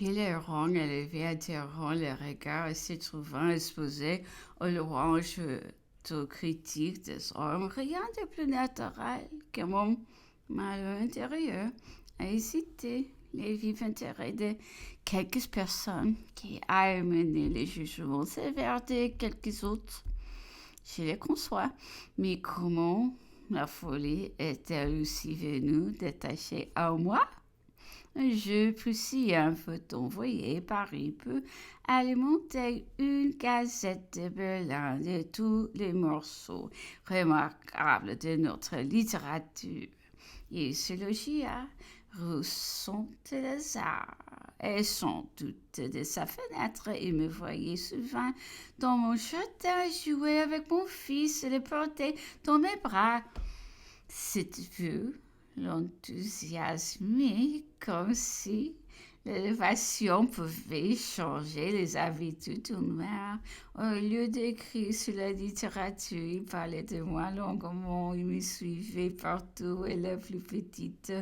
Les ronds élevés attirant les regards et se trouvant exposés aux louanges autocritiques des hommes, rien de plus naturel que mon malheur intérieur a hésité les vifs intérêts de quelques personnes qui aiment mener les jugements sévères de quelques autres. Je les conçois, mais comment la folie est-elle aussi venue détachée à moi? Un jeu prussien peut envoyer Paris peut alimenter une gazette de Berlin de tous les morceaux remarquables de notre littérature. Il se logia rue Saint-Lazare et sans doute de sa fenêtre, il me voyait souvent dans mon jardin jouer avec mon fils et le porter dans mes bras. Cette vue l'enthousiasmait comme si l'élévation pouvait changer les habitudes d'une mère. Au lieu d'écrire sur la littérature, il parlait de moi longuement, il me suivait partout et la plus petite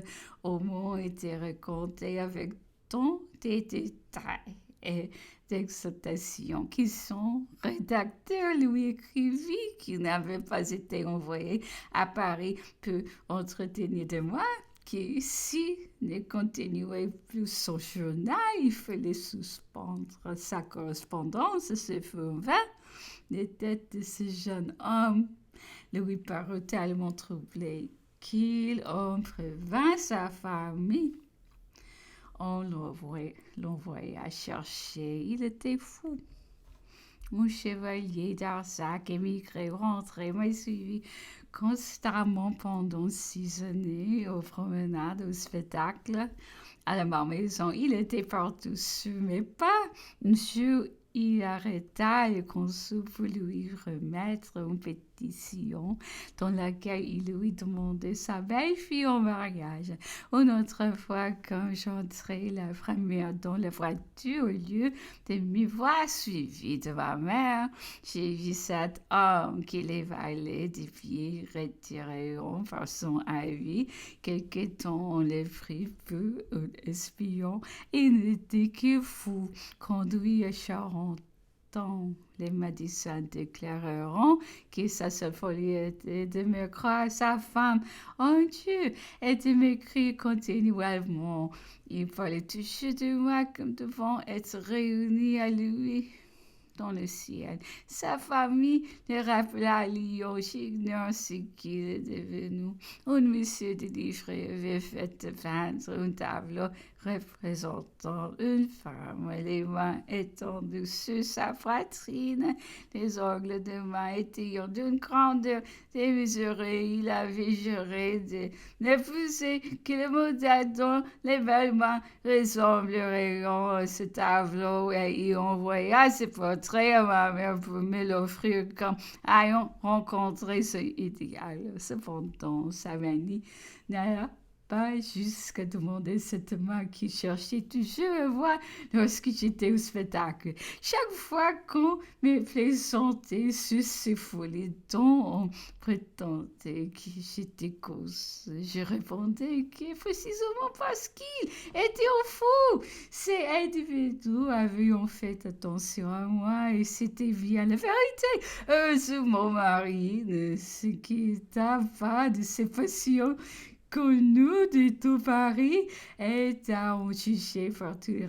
au monde était racontée avec tant de détails et d'exaltation que son rédacteur lui écrivit qu'il n'avait pas été envoyé à Paris pour entretenir de moi que s'il ne continuait plus son journal, il fallait suspendre sa correspondance. Ce fut en vain. La tête de ce jeune homme lui parut tellement troublée qu'il en prévint sa famille. On l'envoya chercher. Il était fou. Mon chevalier d'Arsac, émigré, rentré, m'a suivi constamment pendant 6 années, aux promenades, aux spectacles, à la maison. Il était partout sur mes pas. Un jour, il arrêta le consul pour lui remettre une pétition dans laquelle il lui demandait sa belle-fille en mariage. Une autre fois, quand j'entrais la première dans la voiture, au lieu de me voir suivi de ma mère, j'ai vu cet homme qui les valait des pieds retirés par son avis. Quelque temps, on les prit pour un espion. Il n'était que fou, conduit à Charenton. Les médecins déclareront que sa seule folie était de me croire sa femme en Dieu et de m'écrire continuellement. Il parlait toujours de moi comme devant être réunis à lui dans le ciel. Sa famille le rappela à Lyon. J'ignore ce qu'il est devenu. Un monsieur de livrée avait fait peindre un tableau représentant une femme, les mains étendues sur sa poitrine, les ongles de main étaient d'une grandeur démesurée. Il avait juré de n'épouser que le modèle dont les belles mains ressembleraient à ce tableau, et il envoya ce portrait à ma mère pour me l'offrir comme ayant rencontré ce idéal. Cependant, sa manie n'alla pas jusqu'à demander cette main qui cherchait toujours à voir lorsque j'étais au spectacle. Chaque fois qu'on me plaisantait sur ces folies dont on prétendait que j'étais cause, je répondais que précisément parce qu'il était au fou. Ces individus avaient en fait attention à moi et c'était bien la vérité. Mon mari ne s'inquiéta pas de ses passions connu de tout Paris et à en juger par tout le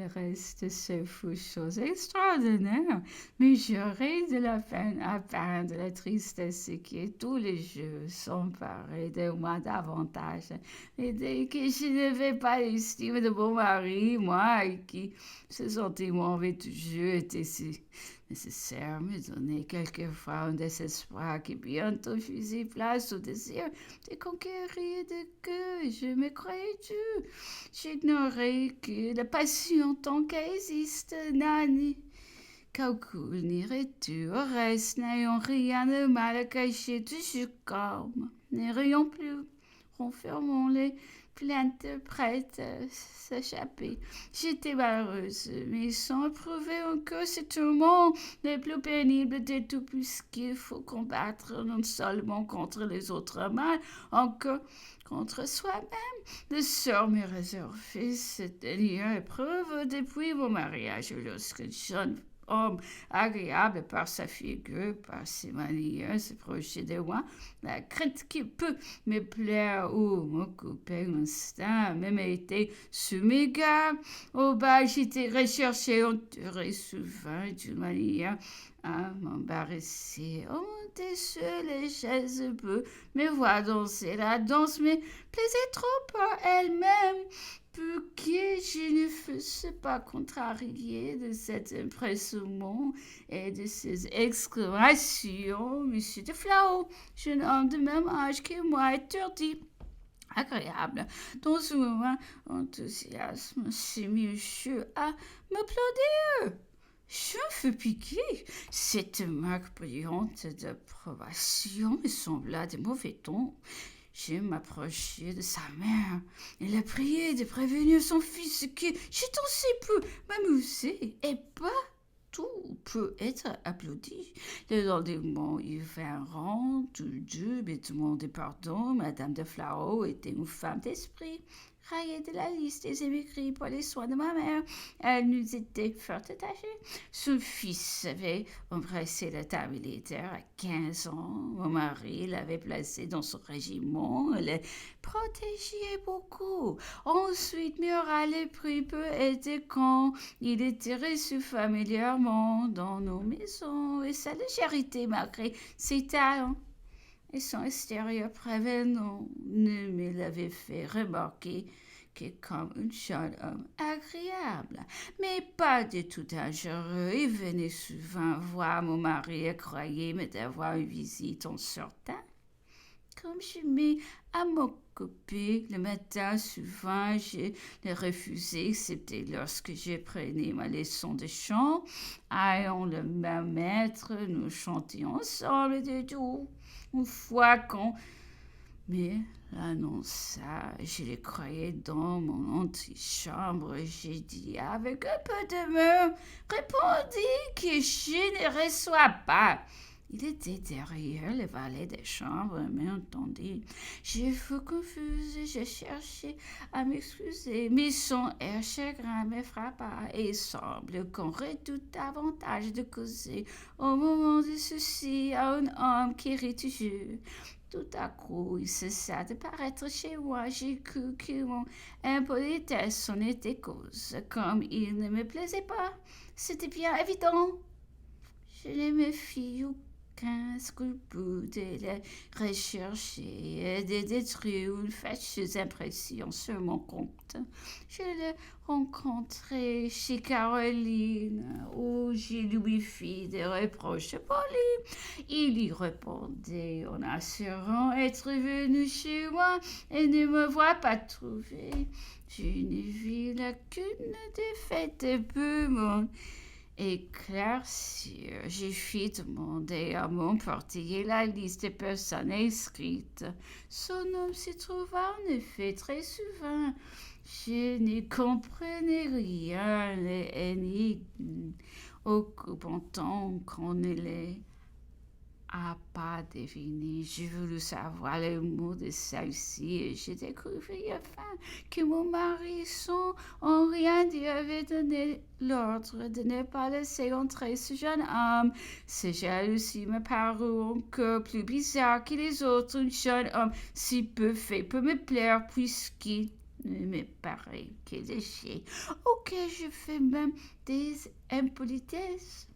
reste. Ce fut chose extraordinaire, mais j'aurais de la peine à peindre la tristesse qui tous les jours s'emparait de moi davantage. L'idée que je n'avais pas l'estime de mon mari, moi, et qui ce sentiment avait toujours été si nécessaire, me donnait quelquefois un désespoir qui bientôt faisait place au désir de conquérir de que je me croyais Dieu. J'ignorais que la passion tant qu'elle existe n'a ni calcul ni retour. Au reste, n'ayant rien de mal à cacher, toujours calme, ne rions plus, renfermons les plainte prête à s'échapper. J'étais malheureuse, mais sans éprouver encore ce tourment le plus pénible de tout, puisqu'il faut combattre non seulement contre les autres mâles, encore contre soi-même. Le sort m'est réservé cette dernière épreuve depuis mon mariage, lorsque John homme agréable par sa figure, par ses manières, s'approcher de moi, la crainte qui peut me plaire ou me couper l'instinct a même été sous mes gardes. Au bas, j'étais recherché, entouré souvent d'une manière à m'embarrasser. On montait sur les chaises peu, me voir danser. La danse me plaisait trop par elle-même pour que je ne fusse pas contrariée de cet impressement et de ces exclamations. Monsieur de Flau, jeune homme de même âge que moi, étourdi, agréable. Dans ce moment, enthousiasme s'est mis au jeu à m'applaudir. Je me fus piqué. Cette marque brillante d'approbation me sembla de mauvais ton. Je m'approchai de sa mère et la priai de prévenir son fils que j'étais si peu m'amuser et pas tout peut être applaudi. Le lendemain, ils vinrent tous deux me demander pardon. Madame de Flau était une femme d'esprit, rayée de la liste des émigrés pour les soins de ma mère. Elle nous était fort attachée. Son fils avait embrassé l'état militaire à 15 ans. Mon mari l'avait placé dans son régiment, le protégeait beaucoup. Ensuite, Murat les pris peu était quand il était reçu familièrement dans nos maisons et sa légèreté malgré ses talents et son extérieur prévenant ne me l'avait fait remarquer que comme un jeune homme agréable, mais pas du tout dangereux. Il venait souvent voir mon mari et croyait me devoir une visite en sortant. Comme je mis à m'occuper le matin, souvent je le refusais, excepté lorsque je prenais ma leçon de chant. Ayant le même maître, nous chantions ensemble de doux. Une fois qu'on me l'annonça, je le croyais dans mon antichambre. J'ai dit avec un peu de mur, répondit que je ne reçois pas. Il était derrière le valet de chambre, m'entendit. Je fus confuse, je cherchais à m'excuser, mais son air chagrin me frappa, et il semble qu'on redoute davantage de causer au moment de ceci à un homme qui rit toujours. Tout à coup, il cessa de paraître chez moi. J'ai cru que mon impolitesse en était cause. Comme il ne me plaisait pas, c'était bien évident. Je ne me fis aucun scrupule de le rechercher et de détruire une fâcheuse impression sur mon compte. Je le rencontrai chez Caroline, où je lui fis des reproches polis. Il y répondait en assurant être venu chez moi et ne me voir pas trouver. Je ne vis là qu'une défaite peu mon éclaircir. J'ai fait demander à mon portier la liste des personnes inscrites. Son nom s'y trouva en effet très souvent. Je n'y comprenais rien, les énigmes occupant tant qu'on ne les a pas deviné. J'ai voulu savoir le mot de celle-ci et j'ai découvert enfin que mon mari, sans en rien dire, avait donné l'ordre de ne pas laisser entrer ce jeune homme. Ces jalousies me parut encore plus bizarre que les autres. Un jeune homme si peu fait peut me plaire puisqu'il ne me paraît que léger, auquel je fais même des impolitesses.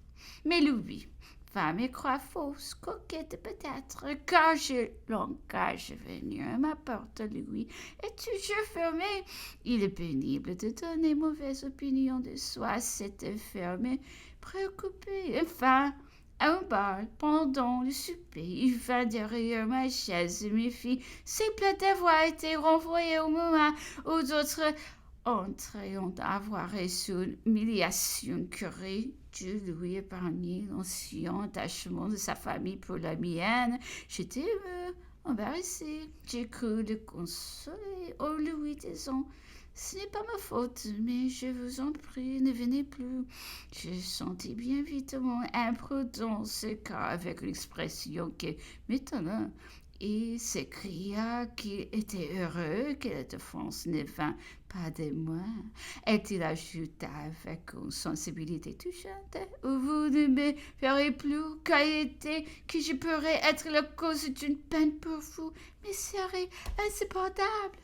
Mais lui va me croire fausse, coquette peut-être, car je l'engage à venir à ma porte, lui est toujours fermé. Il est pénible de donner mauvaise opinion de soi, c'est fermé, préoccupé. Enfin, à un bal, pendant le souper, il vint derrière ma chaise et me fit plaints d'avoir été renvoyé au moment où d'autres entraient avoir reçu une humiliation curée. Dieu lui épargnait l'ancien attachement de sa famille pour la mienne. J'étais Embarrassé, j'ai cru le consoler. Oh, Louis, disons, ce n'est pas ma faute, mais je vous en prie, ne venez plus. Je sentis bien vite mon imprudence, car avec l'expression qui m'étonna, il s'écria qu'il était heureux que la défense ne vint pas de moi. Et il ajouta avec une sensibilité touchante, vous ne me verrez plus, car il était que je pourrais être la cause d'une peine pour vous, mais serait insupportable.